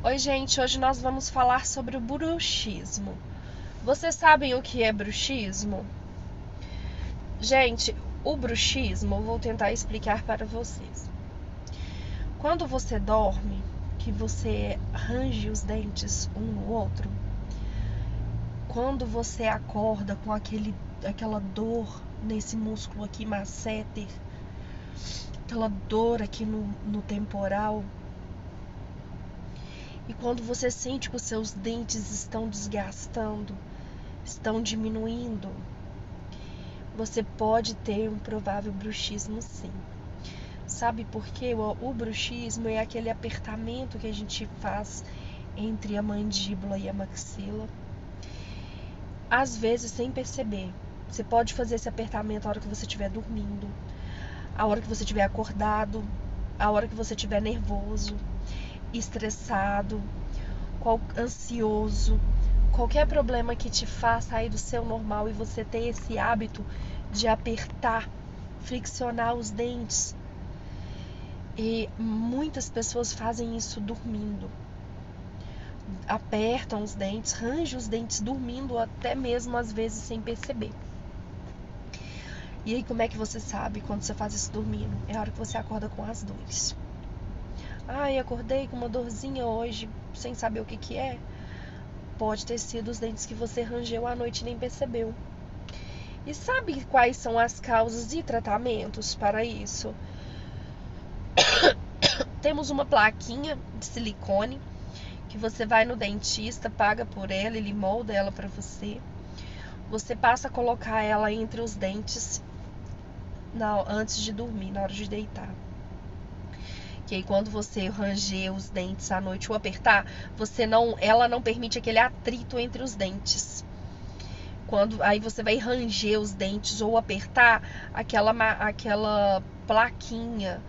Oi, gente, hoje nós vamos falar sobre o bruxismo. Vocês sabem o que é bruxismo? Gente, o bruxismo, eu vou tentar explicar para vocês. Quando você dorme, que você range os dentes um no outro, quando você acorda com aquela dor nesse músculo aqui masseter, aquela dor aqui no temporal, e quando você sente que os seus dentes estão desgastando, estão diminuindo, você pode ter um provável bruxismo, sim. Sabe por quê? O bruxismo é aquele apertamento que a gente faz entre a mandíbula e a maxila, às vezes sem perceber. Você pode fazer esse apertamento a hora que você estiver dormindo, a hora que você estiver acordado, a hora que você estiver nervoso, estressado, ansioso, qualquer problema que te faça sair do seu normal e você ter esse hábito de apertar, friccionar os dentes. E muitas pessoas fazem isso dormindo. Apertam os dentes, rangem os dentes dormindo, até mesmo às vezes sem perceber. E aí, como é que você sabe quando você faz isso dormindo? É a hora que você acorda com as dores. Ai, acordei com uma dorzinha hoje, sem saber o que é. Pode ter sido os dentes que você rangeu à noite e nem percebeu. E sabe quais são as causas e tratamentos para isso? Temos uma plaquinha de silicone que você vai no dentista, paga por ela, ele molda ela para você. Você passa a colocar ela entre os dentes antes de dormir, na hora de deitar. Que aí quando você ranger os dentes à noite ou apertar, ela não permite aquele atrito entre os dentes. Aí você vai ranger os dentes ou apertar aquela plaquinha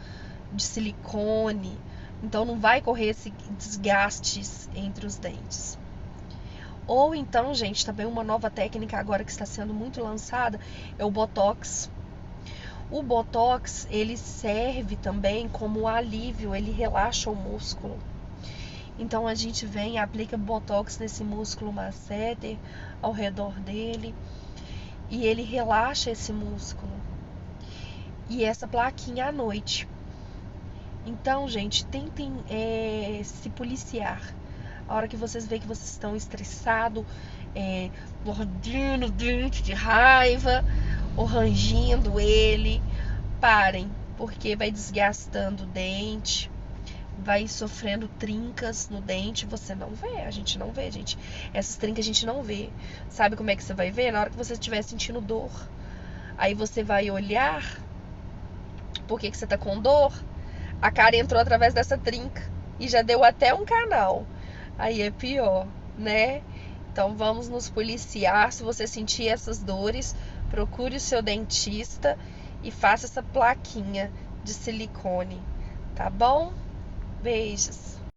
de silicone, então não vai correr esse desgaste entre os dentes. Ou então, gente, também uma nova técnica agora que está sendo muito lançada é o Botox. O Botox, ele serve também como alívio, ele relaxa o músculo. Então a gente vem e aplica Botox nesse músculo masseter, ao redor dele, e ele relaxa esse músculo. E essa plaquinha à noite. Então, gente, tentem se policiar. A hora que vocês veem que vocês estão estressados, mordendo o dente de raiva, ou rangindo ele, parem, porque vai desgastando o dente, vai sofrendo trincas no dente. Você não vê, a gente não vê, gente. Essas trincas a gente não vê. Sabe como é que você vai ver? Na hora que você estiver sentindo dor. Aí você vai olhar, por que você tá com dor? A cara entrou através dessa trinca e já deu até um canal. Aí é pior, né? Então vamos nos policiar. Se você sentir essas dores, procure o seu dentista e faça essa plaquinha de silicone, tá bom? Beijos.